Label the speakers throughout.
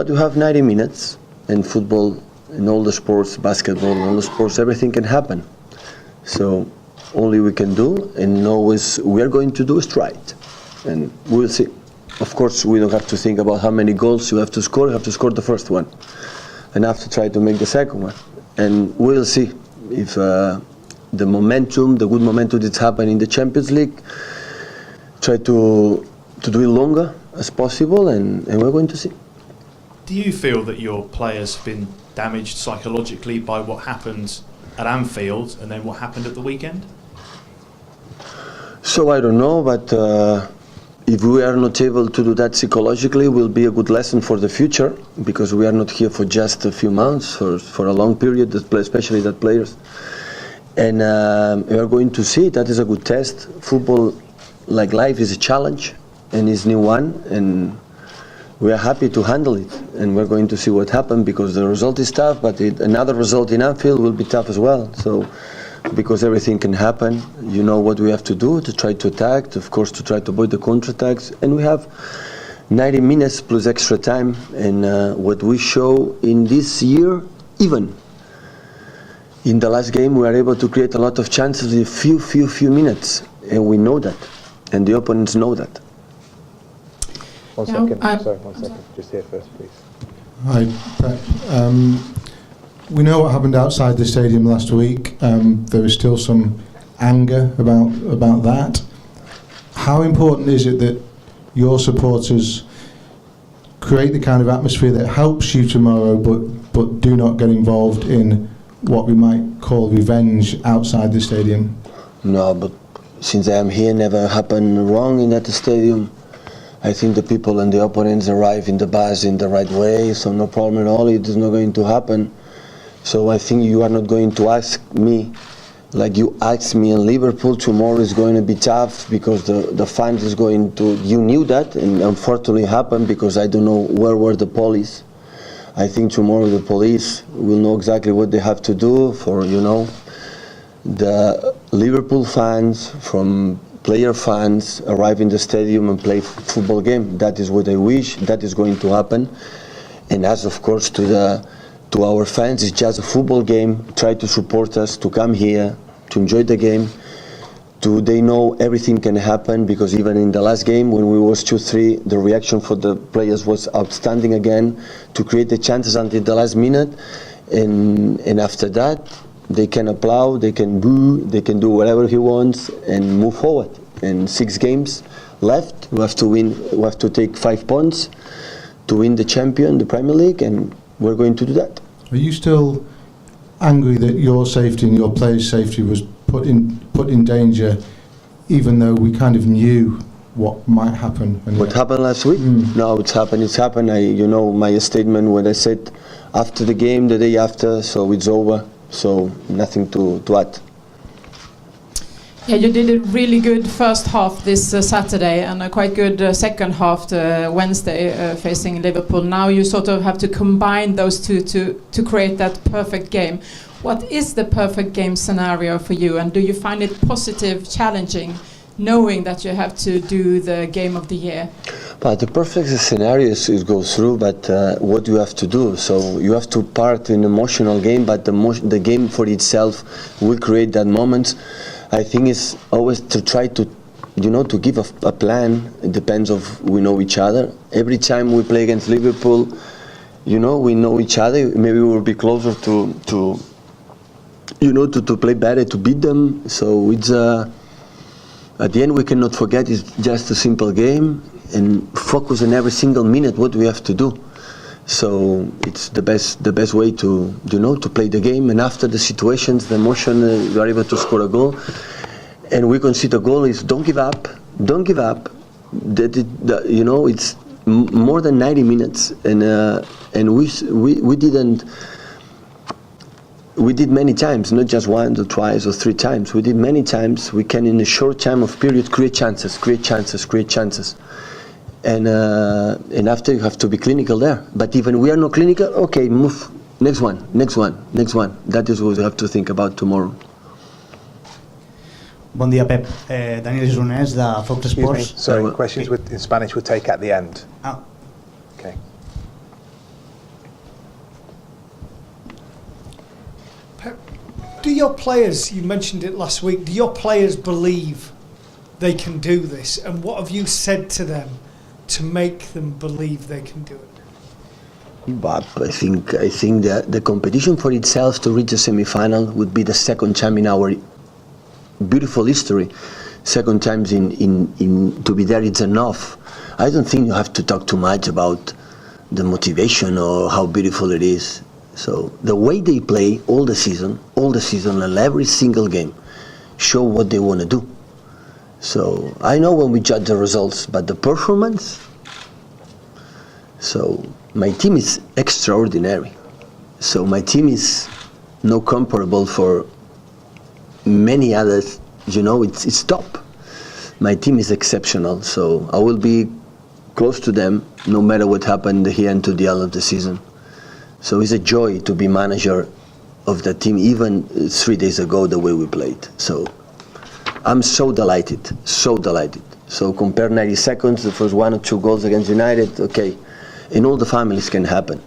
Speaker 1: but you have 90 minutes in football, in all the sports, basketball, in all the sports, everything can happen. So only we can do, and always we are going to do is right, and we'll see. Of course, we don't have to think about how many goals you have to score. You have to score the first one, and have to try to make the second one, and we'll see if the momentum, the good momentum that's happening in the Champions League, try to do it longer as possible, and we're going to see.
Speaker 2: Do you feel that your players have been damaged psychologically by what happened at Anfield and then what happened at the weekend?
Speaker 1: So I don't know, but if we are not able to do that psychologically, it will be a good lesson for the future, because we are not here for just a few months or for a long period, especially that players. And we are going to see. That is a good test. Football, like life, is a challenge and is new one, and we are happy to handle it. And we're going to see what happens, because the result is tough, but another result in Anfield will be tough as well. So, because everything can happen, you know what we have to do to try to attack, of course, to try to avoid the counterattacks, and we have 90 minutes plus extra time. And what we show in this year, even in the last game, we are able to create a lot of chances in few minutes, and we know that, and the opponents know that.
Speaker 3: One second. Sorry, 1 second. Just here first, please.
Speaker 4: Hi, Pep. We know what happened outside the stadium last week. There is still some anger about that. How important is it that your supporters create the kind of atmosphere that helps you tomorrow, but do not get involved in what we might call revenge outside the stadium?
Speaker 1: No, but since I am here, never happened wrong in that stadium. I think the people and the opponents arrive in the bus in the right way, so no problem at all. It is not going to happen. So I think you are not going to ask me like you asked me in Liverpool. Tomorrow is going to be tough because the fans is going to. You knew that, and unfortunately happened, because I don't know where were the police. I think tomorrow the police will know exactly what they have to do for, the Liverpool fans, from player fans, arrive in the stadium and play football game. That is what I wish. That is going to happen. And as, of course, to our fans, it's just a football game. Try to support us, to come here, to enjoy the game. They know everything can happen, because even in the last game when we was 2-3, the reaction for the players was outstanding again, to create the chances until the last minute, and after that they can applaud, they can boo, they can do whatever he wants and move forward. And 6 games left, we have to win. We have to take 5 points to win the champion, the Premier League, and we're going to do that.
Speaker 4: Are you still angry that your safety and your players' safety was put in danger, even though we kind of knew what might happen?
Speaker 1: What happened last week? No, it's happened. It's happened. My statement when I said after the game, the day after, so it's over. So nothing to add.
Speaker 5: Yeah, you did a really good first half this Saturday, and a quite good second half Wednesday facing Liverpool. Now you sort of have to combine those two to create that perfect game. What is the perfect game scenario for you, and do you find it positive, challenging, knowing that you have to do the game of the year?
Speaker 1: But the perfect scenario is go through, but what you have to do. So you have to part in an emotional game, but the game for itself will create that moment. I think it's always to try to, to give a plan. It depends of we know each other. Every time we play against Liverpool, we know each other. Maybe we will be closer to play better, to beat them. So it's at the end we cannot forget it's just a simple game, and focus on every single minute what we have to do. So it's the best way to to play the game, and after the situations, the emotion, you are able to score a goal, and we concede a goal. Is don't give up. It's more than 90 minutes, and we didn't. We did many times, not just once or twice or 3 times. We did many times. We can, in a short time of period, create chances. And after you have to be clinical there. But even we are not clinical, okay, move. Next one. That is what we have to think about tomorrow.
Speaker 6: Bon dia, Pep. Daniel Isronès, de Fox Sports.
Speaker 3: Sorry, questions in Spanish we'll take at the end.
Speaker 6: Ah.
Speaker 3: Okay.
Speaker 7: Pep, do your players, you mentioned it last week, do your players believe they can do this? And what have you said to them to make them believe they can do it?
Speaker 1: But I think that the competition for itself to reach a semi-final would be the second time in our beautiful history. Second time in to be there, it's enough. I don't think you have to talk too much about the motivation or how beautiful it is. So the way they play all the season and every single game show what they want to do. So I know when we judge the results, but the performance. So my team is extraordinary. So my team is no comparable for many others. You know, it's top. My team is exceptional. So I will be close to them no matter what happened here until the end of the season. So it's a joy to be manager of the team, even 3 days ago, the way we played. So I'm so delighted, so delighted. So compare 90 seconds, the first 1 or 2 goals against United, okay. In all the families can happen.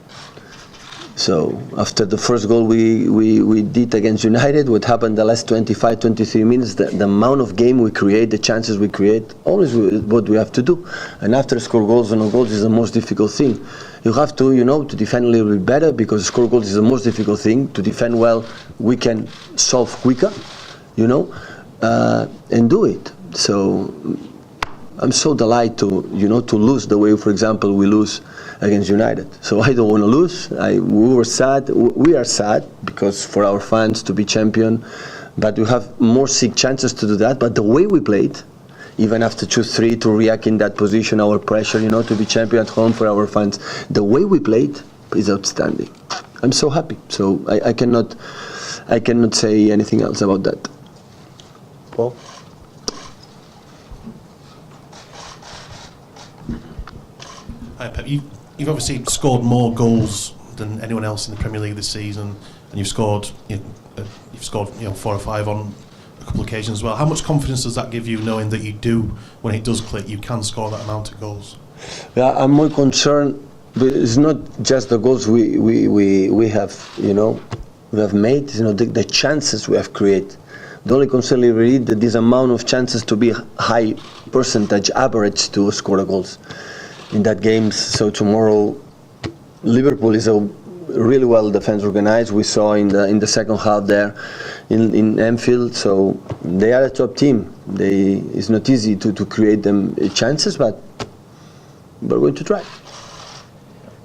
Speaker 1: So after the first goal we did against United, what happened the last 25, 23 minutes, the amount of game we create, the chances we create, always what we have to do. And after score goals and no goals is the most difficult thing. You have to, to defend a little bit better, because score goals is the most difficult thing. To defend well, we can solve quicker, and do it. So I'm so delighted to lose the way, for example, we lose against United. So I don't want to lose. We are sad because for our fans to be champion, but we have more chances to do that. But the way we played, even after 2-3, to react in that position, our pressure, to be champion at home for our fans, the way we played is outstanding. I'm so happy. So I cannot say anything else about that.
Speaker 3: Paul?
Speaker 8: Hi, Pep. You've obviously scored more goals than anyone else in the Premier League this season, and you've scored 4 or 5 on a couple of occasions as well. How much confidence does that give you, knowing that you do, when it does click, you can score that amount of goals?
Speaker 1: Yeah, I'm more concerned. But it's not just the goals we have, we have made. The chances we have created. The only concern is really that this amount of chances to be high percentage average to score goals in that games. So tomorrow, Liverpool is a really well defense organized. We saw in the second half there in Anfield. So they are a top team. It's not easy to create them chances, but we're going to try.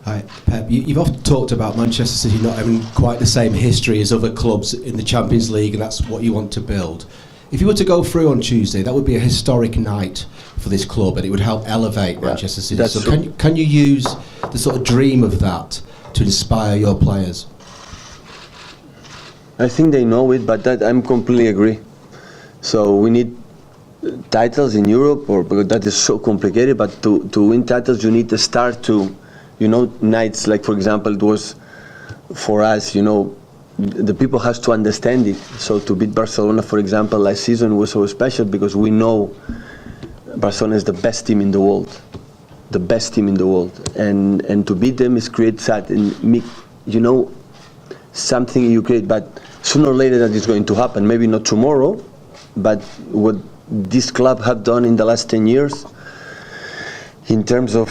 Speaker 9: Hi, Pep. You've often talked about Manchester City not having quite the same history as other clubs in the Champions League, and that's what you want to build. If you were to go through on Tuesday, that would be a historic night for this club, and it would help elevate Manchester City. So can you use the sort of dream of that to inspire your players?
Speaker 1: I think they know it, but that I'm completely agree. So we need titles in Europe, because that is so complicated. But to win titles, you need to start to, nights like, for example, it was for us, the people has to understand it. So to beat Barcelona, for example, last season was so special because we know Barcelona is the best team in the world, and to beat them is create that and make, something you create. But sooner or later that is going to happen. Maybe not tomorrow, but what this club have done in the last 10 years. In terms of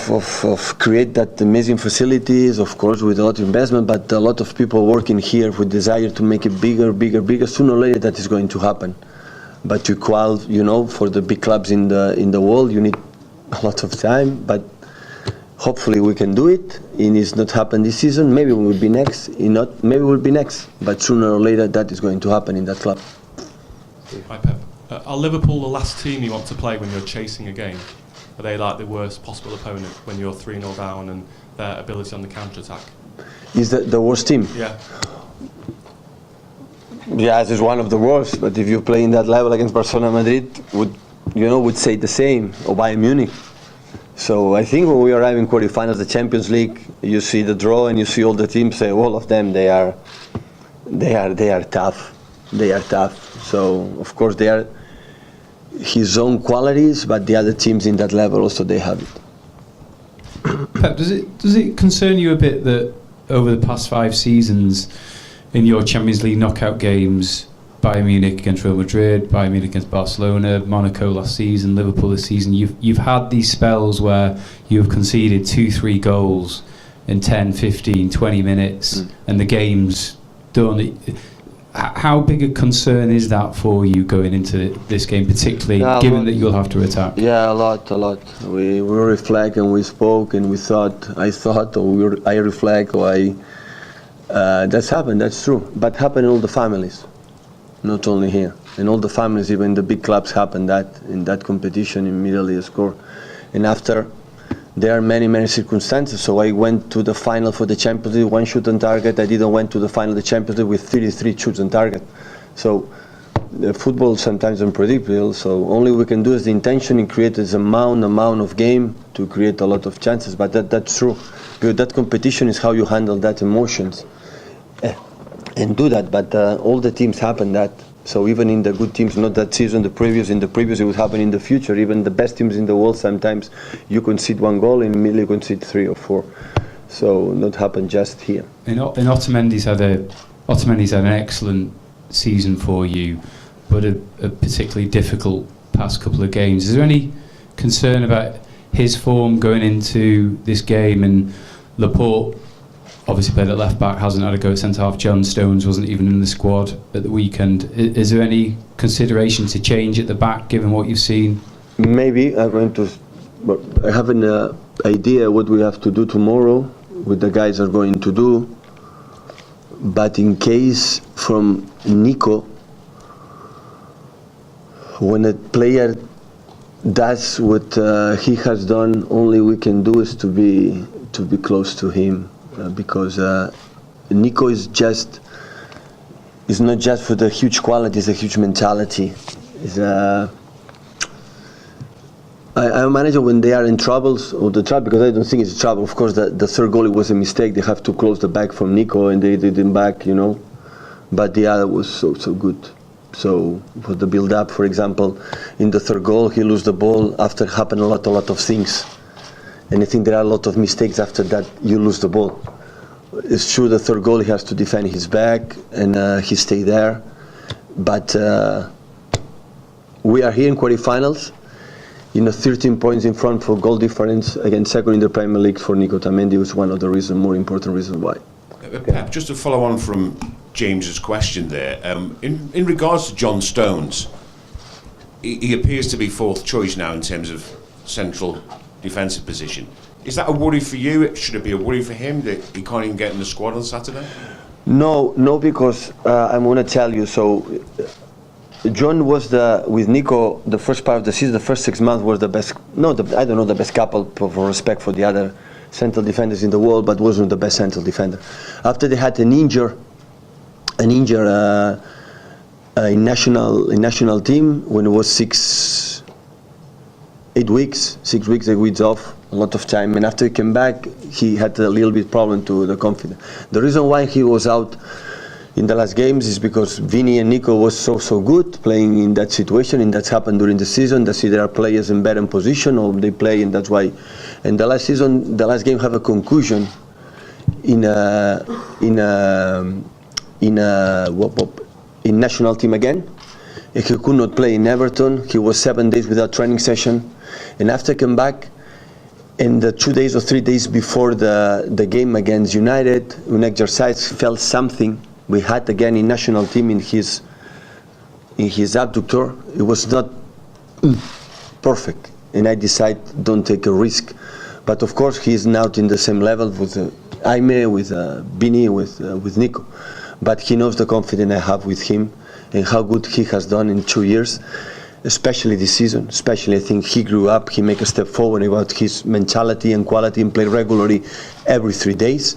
Speaker 1: create that amazing facilities, of course, with a lot of investment, but a lot of people working here with desire to make it bigger. Sooner or later, that is going to happen. But to qualify, for the big clubs in the world, you need a lot of time. But hopefully, we can do it. And it's not happen this season. Maybe we will be next. Maybe we'll be next. But sooner or later, that is going to happen in that club.
Speaker 10: Hi, Pep. Are Liverpool the last team you want to play when you're chasing a game? Are they like the worst possible opponent when you're 3-0 down and their ability on the counter-attack?
Speaker 1: Is that the worst team?
Speaker 10: Yeah.
Speaker 1: Yes, it's one of the worst. But if you play in that level against Barcelona, Madrid, would say the same, or Bayern Munich. So I think when we arrive in quarterfinals, the Champions League, you see the draw and you see all the teams. All of them, they are tough. They are tough. So of course they are his own qualities, but the other teams in that level also they have it.
Speaker 11: Pep, does it concern you a bit that over the past 5 seasons in your Champions League knockout games, Bayern Munich against Real Madrid, Bayern Munich against Barcelona, Monaco last season, Liverpool this season, you've had these spells where you've conceded 2-3 goals in 10, 15, 20 minutes and the game's done. How big a concern is that for you going into this game, particularly given that you'll have to attack?
Speaker 1: Yeah, a lot. We reflect and we spoke and I reflect, that's happened, that's true. But happened in all the families, not only here. In all the families, even the big clubs happen that in that competition immediately a score. And after, there are many circumstances. So I went to the final for the Champions League, 1 shot on target. I didn't went to the final of the Champions League with 33 shoots on target. So the football is sometimes unpredictable. So only we can do is the intention and create this amount of game to create a lot of chances. But that's true. Because that competition is how you handle that emotions and do that. But all the teams happen that. So even in the good teams, not that season, in the previous it would happen in the future. Even the best teams in the world, sometimes you concede 1 goal and immediately concede 3 or 4. So not happen just here.
Speaker 11: And Otamendi's had an excellent season for you, but a particularly difficult past couple of games. Is there any concern about his form going into this game? And Laporte obviously played at left back, hasn't had a go at centre half. John Stones wasn't even in the squad at the weekend. Is there any consideration to change at the back given what you've seen?
Speaker 1: Maybe I have an idea what we have to do tomorrow, what the guys are going to do. But in case from Nico, when a player does what he has done, only we can do is to be close to him. Because Nico is not just for the huge quality, it's a huge mentality. I imagine when they are in troubles, because I don't think it's trouble. Of course, the third goal, it was a mistake. They have to close the back from Nico, and they didn't back, But the other was so good. So for the build-up, for example, in the third goal, he lose the ball after happen a lot of things. And I think there are a lot of mistakes after that, you lose the ball. It's true, the third goal, he has to defend his back, and he stay there. But we are here in quarterfinals, 13 points in front for goal difference, against second in the Premier League for Nico Otamendi was one of the more important reasons why.
Speaker 12: Pep, just to follow on from James's question there, in regards to John Stones, he appears to be 4th choice now in terms of central defensive position. Is that a worry for you? Should it be a worry for him that he can't even get in the squad on Saturday? No, because I'm going to tell you. So John was with Nico the first part of the season. The first 6 months was the best. I don't know the best couple for respect for the other central defenders in the world, but wasn't the best central defender. After they had an injury in national team when it was 6 weeks off, a lot of time, and after he came back he had a little bit problem to the confidence. The reason why he was out in the last games is because Vini and Nico was so good playing in that situation, and that's happened during the season. They see there are players in better position or they play, and that's why. And the last game have a concussion in national team again. He could not play in Everton. He was 7 days without training session. And after came back, in the 2 days or 3 days before the game against United, in exercise, felt something. We had again in national team in his abductor. It was not perfect, and I decided don't take a risk. But of course, he is not in the same level with Jaime, with Bini, with Nico. But he knows the confidence I have with him and how good he has done in 2 years. Especially this season, I think he grew up, he made a step forward about his mentality and quality and play regularly every 3 days.